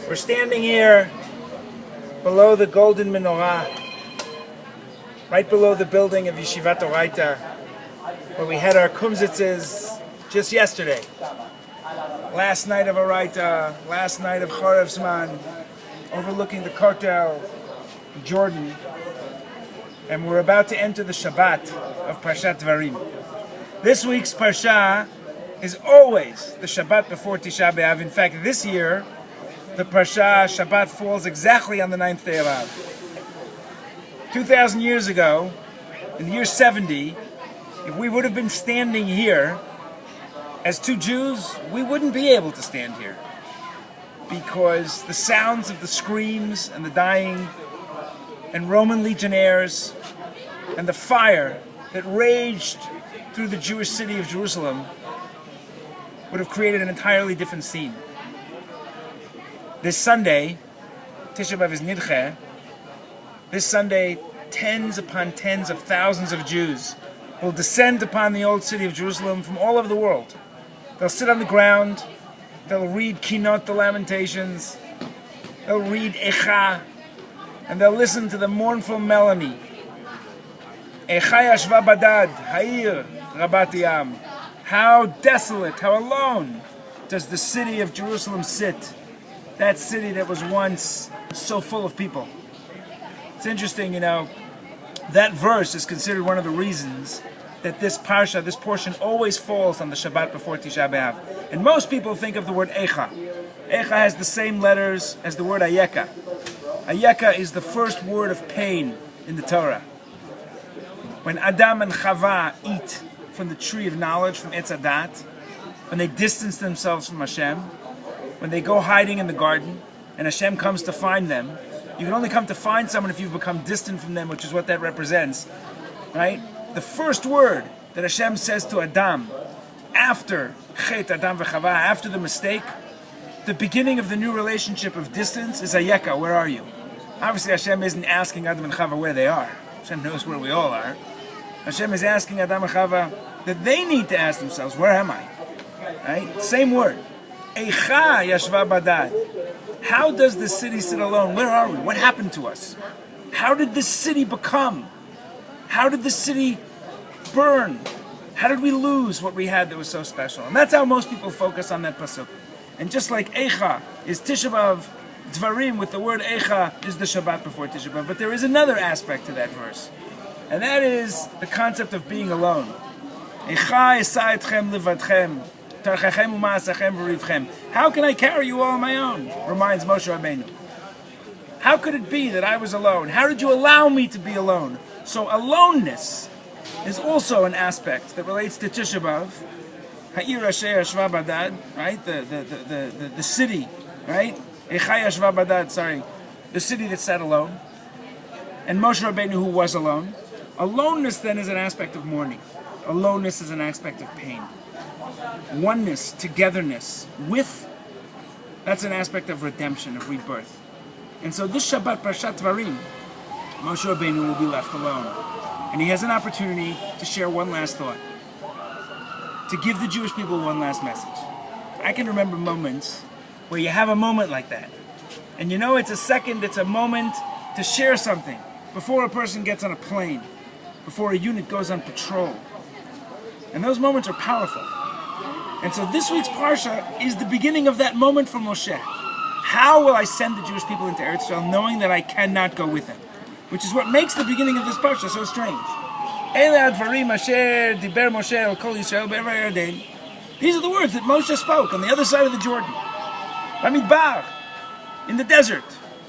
We're standing here below the golden menorah, right below the building of Yeshivat Orayta, where we had our kumzitzes just yesterday. Last night of Orayta, last night of Chorev Zman, overlooking the Kotel, Jordan, and we're about to enter the Shabbat of Parshat Dvarim. This week's Parsha is always the Shabbat before Tisha B'Av. In fact, this year, the Parsha Shabbat falls exactly on the 9th day of Av. 2,000 years ago, in the year 70, if we would have been standing here as two Jews, we wouldn't be able to stand here, because the sounds of the screams and the dying and Roman legionnaires and the fire that raged through the Jewish city of Jerusalem would have created an entirely different scene. This Sunday, Tisha B'Av is Nidche. This Sunday, tens upon tens of thousands of Jews will descend upon the old city of Jerusalem from all over the world. They'll sit on the ground, they'll read Kinot, the Lamentations, they'll read Echa, and they'll listen to the mournful melody. Echa yashva badad, ha'ir rabat yam. How desolate, how alone does the city of Jerusalem sit. That city that was once so full of people. It's interesting, that verse is considered one of the reasons that this parsha, this portion, always falls on the Shabbat before Tisha B'Av. And most people think of the word Echa. Echa has the same letters as the word Ayeka. Ayeka is the first word of pain in the Torah. When Adam and Chava eat from the tree of knowledge, from Etz Hadat, when they distance themselves from Hashem, when they go hiding in the garden, and Hashem comes to find them, you can only come to find someone if you've become distant from them, which is what that represents, right? The first word that Hashem says to Adam, after Chet Adam v'Chava, after the mistake, the beginning of the new relationship of distance is Ayeka, where are you? Obviously Hashem isn't asking Adam and Chava where they are. Hashem knows where we all are. Hashem is asking Adam and Chava that they need to ask themselves, where am I? Right? Same word. Eicha yashva badad. How does this city sit alone? Where are we? What happened to us? How did this city become? How did this city burn? How did we lose what we had that was so special? And that's how most people focus on that pasuk. And just like Eicha is Tisha B'Av, Dvarim with the word Eicha is the Shabbat before Tisha B'Av. But there is another aspect to that verse. And that is the concept of being alone. Eicha esa etchem levadchem. How can I carry you all on my own? Reminds Moshe Rabbeinu. How could it be that I was alone? How did you allow me to be alone? So aloneness is also an aspect that relates to Tisha B'Av. Ha'ir Asher Yashva Badad, right? The city, right? Echai Yashva Badad, sorry. The city that sat alone. And Moshe Rabbeinu who was alone. Aloneness then is an aspect of mourning. Aloneness is an aspect of pain. Oneness, togetherness, that's an aspect of redemption, of rebirth. And so this Shabbat, Parshat Dvarim, Moshe Rabbeinu will be left alone. And he has an opportunity to share one last thought, to give the Jewish people one last message. I can remember moments where you have a moment like that. And it's a second, it's a moment to share something before a person gets on a plane, before a unit goes on patrol. And those moments are powerful. And so this week's Parsha is the beginning of that moment for Moshe. How will I send the Jewish people into Eretz Yisrael knowing that I cannot go with them? Which is what makes the beginning of this Parsha so strange. These are the words that Moshe spoke on the other side of the Jordan. Bamidbar, in the desert.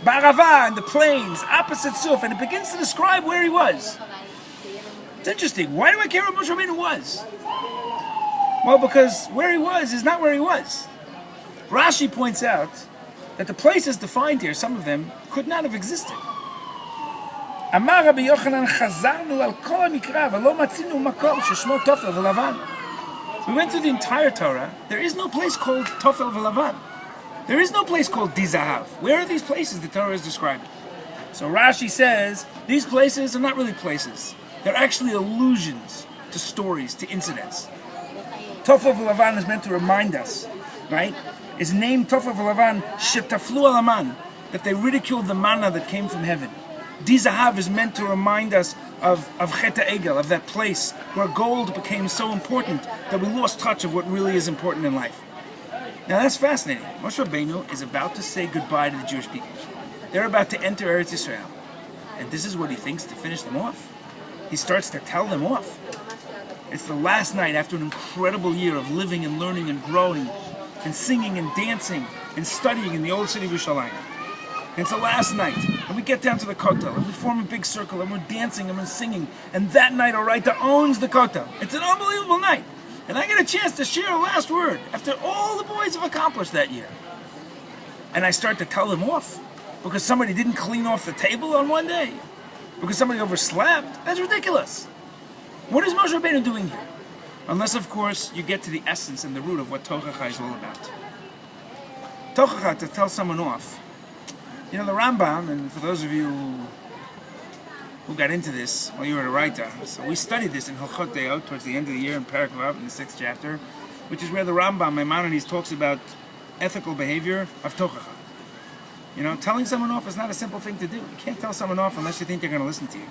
Ba'arava, in the plains, opposite Suf. And it begins to describe where he was. It's interesting. Why do I care what Moshe Rabbeinu was? Well, because where he was is not where he was. Rashi points out that the places defined here, some of them, could not have existed. Amar Rabbi Yochanan, chazarnu al kol hamikra v'lo matzinu makom sheshmo tofel v'lavan. We went through the entire Torah. There is no place called tofel v'lavan. There is no place called dizahav. Where are these places the Torah is describing? So Rashi says, these places are not really places. They're actually allusions to stories, to incidents. Tofel v'lavan is meant to remind us, right, is named Tofa v'Lavan Shetaflu Alaman, that they ridiculed the manna that came from heaven. Dizahav is meant to remind us of Chet Egel, of that place where gold became so important that we lost touch of what really is important in life. Now that's fascinating. Moshe Rabbeinu is about to say goodbye to the Jewish people. They're about to enter Eretz Yisrael. And this is what he thinks to finish them off. He starts to tell them off. It's the last night after an incredible year of living and learning and growing and singing and dancing and studying in the old city of Yerushalayim. And it's the last night, and we get down to the Kotel, and we form a big circle, and we're dancing, and we're singing, and that night Orayta owns the Kotel. It's an unbelievable night. And I get a chance to share a last word after all the boys have accomplished that year. And I start to tell them off, because somebody didn't clean off the table on one day, because somebody overslept. That's ridiculous. What is Moshe Rabbeinu doing here? Unless, of course, you get to the essence and the root of what Tochacha is all about. Tochacha, to tell someone off. You know, the Rambam, and for those of you who got into this while you were at Orayta, so we studied this in Hilchot Deot towards the end of the year in Perek Vav in the 6th chapter, which is where the Rambam, Maimonides, talks about ethical behavior of Tochacha. You know, telling someone off is not a simple thing to do. You can't tell someone off unless you think they're going to listen to you.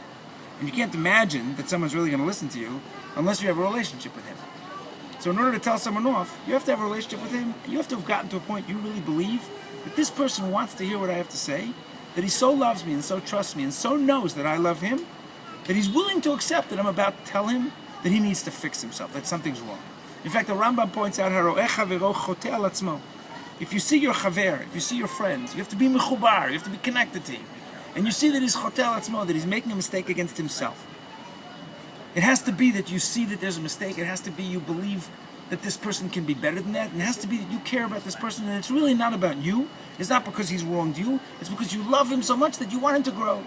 And you can't imagine that someone's really going to listen to you unless you have a relationship with him. So in order to tell someone off, you have to have a relationship with him, and you have to have gotten to a point you really believe that this person wants to hear what I have to say, that he so loves me and so trusts me and so knows that I love him, that he's willing to accept that I'm about to tell him that he needs to fix himself, that something's wrong. In fact, the Rambam points out, if you see your chaver, if you see your friends, you have to be mechubar, you have to be connected to him. And you see that he's chotel atzmo, that he's making a mistake against himself. It has to be that you see that there's a mistake. It has to be you believe that this person can be better than that. And it has to be that you care about this person, and it's really not about you. It's not because he's wronged you. It's because you love him so much that you want him to grow.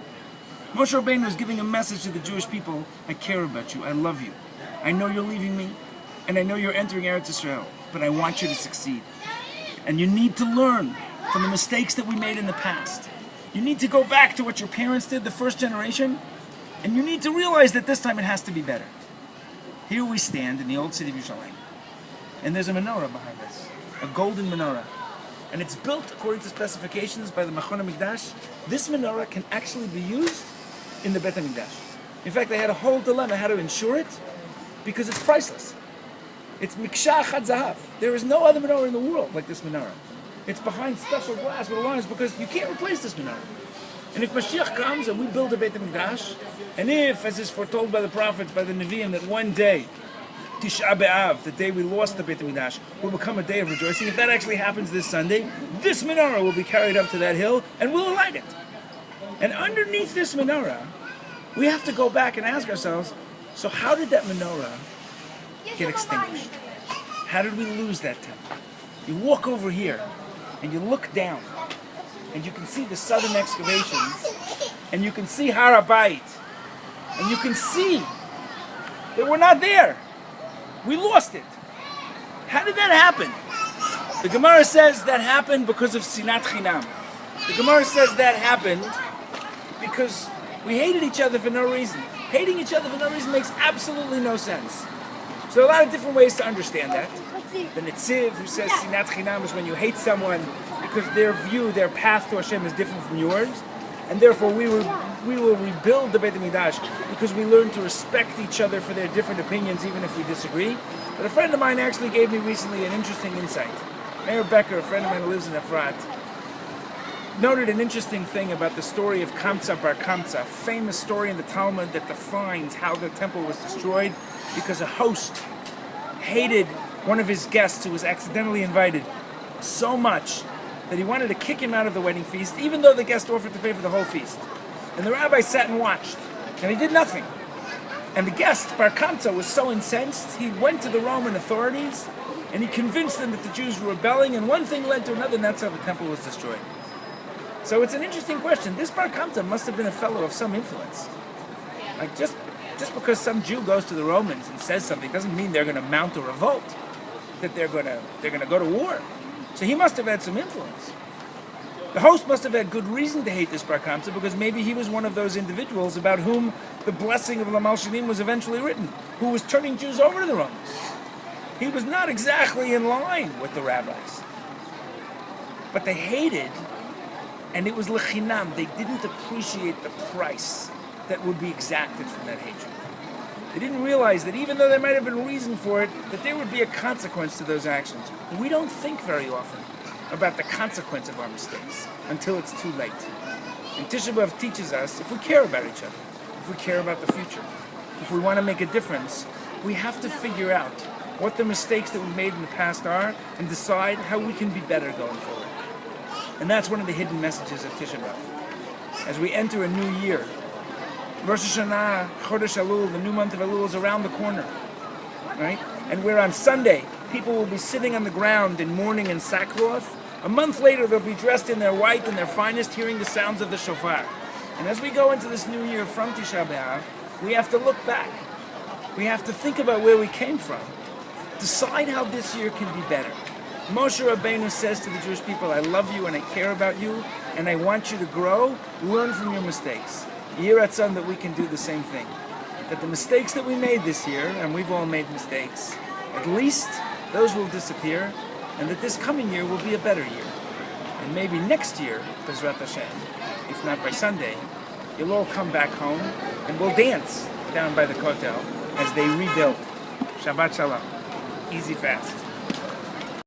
Moshe Rabbeinu is giving a message to the Jewish people. I care about you. I love you. I know you're leaving me, and I know you're entering Eretz Yisrael, but I want you to succeed. And you need to learn from the mistakes that we made in the past. You need to go back to what your parents did, the first generation, and you need to realize that this time it has to be better. Here we stand in the old city of Yerushalayim, and there's a menorah behind us, a golden menorah. And it's built according to specifications by the Machon HaMikdash. This menorah can actually be used in the Beit HaMikdash. In fact, they had a whole dilemma how to insure it, because it's priceless. It's Miksha Chad Zahav. There is no other menorah in the world like this menorah. It's behind special glass with lines because you can't replace this menorah. And if Mashiach comes and we build a Beit HaMikdash, and if, as is foretold by the prophets, by the Nevi'im, that one day, Tisha B'Av, the day we lost the Beit HaMikdash, will become a day of rejoicing, if that actually happens this Sunday, this menorah will be carried up to that hill and we'll light it. And underneath this menorah, we have to go back and ask ourselves, so how did that menorah get extinguished? How did we lose that temple? You walk over here and you look down and you can see the southern excavations and you can see Har HaBayit and you can see that we're not there. We lost it. How did that happen? The Gemara says that happened because of Sinat Chinam. The Gemara says that happened because we hated each other for no reason. Hating each other for no reason makes absolutely no sense. So there are a lot of different ways to understand that. The Netziv, who says Sinat Chinam, is when you hate someone because their view, their path to Hashem is different from yours, and therefore we will rebuild the Beit HaMikdash because we learn to respect each other for their different opinions, even if we disagree. But a friend of mine actually gave me recently an interesting insight. Meir Becker, a friend of mine who lives in Efrat, noted an interesting thing about the story of Kamsa Bar Kamsa, a famous story in the Talmud that defines how the temple was destroyed because a host hated one of his guests who was accidentally invited so much that he wanted to kick him out of the wedding feast, even though the guest offered to pay for the whole feast. And the rabbi sat and watched, and he did nothing. And the guest, Bar Kamsa, was so incensed, he went to the Roman authorities, and he convinced them that the Jews were rebelling, and one thing led to another, and that's how the temple was destroyed. So it's an interesting question. This Bar Kamsa must have been a fellow of some influence. Like just because some Jew goes to the Romans and says something doesn't mean they're going to mount a revolt, that they're going to go to war. So he must have had some influence. The host must have had good reason to hate this Bar Kamsa because maybe he was one of those individuals about whom the blessing of Lamal Shanim was eventually written, who was turning Jews over to the Romans. He was not exactly in line with the rabbis. but they hated, and it was lechinam. They didn't appreciate the price that would be exacted from that hatred. They didn't realize that even though there might have been a reason for it, that there would be a consequence to those actions. We don't think very often about the consequence of our mistakes until it's too late. And Tisha B'Av teaches us, if we care about each other, if we care about the future, if we want to make a difference, we have to figure out what the mistakes that we've made in the past are and decide how we can be better going forward. And that's one of the hidden messages of Tisha B'Av. As we enter a new year, Rosh Hashanah, Chodesh Elul, the new month of Elul is around the corner, right? And where on Sunday, people will be sitting on the ground in mourning and sackcloth, a month later they'll be dressed in their white and their finest, hearing the sounds of the shofar. And as we go into this new year from Tisha B'Av, we have to look back. We have to think about where we came from. Decide how this year can be better. Moshe Rabbeinu says to the Jewish people, I love you and I care about you and I want you to grow. Learn from your mistakes. Yiratzon that we can do the same thing. That the mistakes that we made this year, and we've all made mistakes, at least those will disappear, and that this coming year will be a better year. And maybe next year, Bezrat Hashem, if not by Sunday, you'll all come back home and we'll dance down by the Kotel as they rebuild. Shabbat Shalom. Easy fast.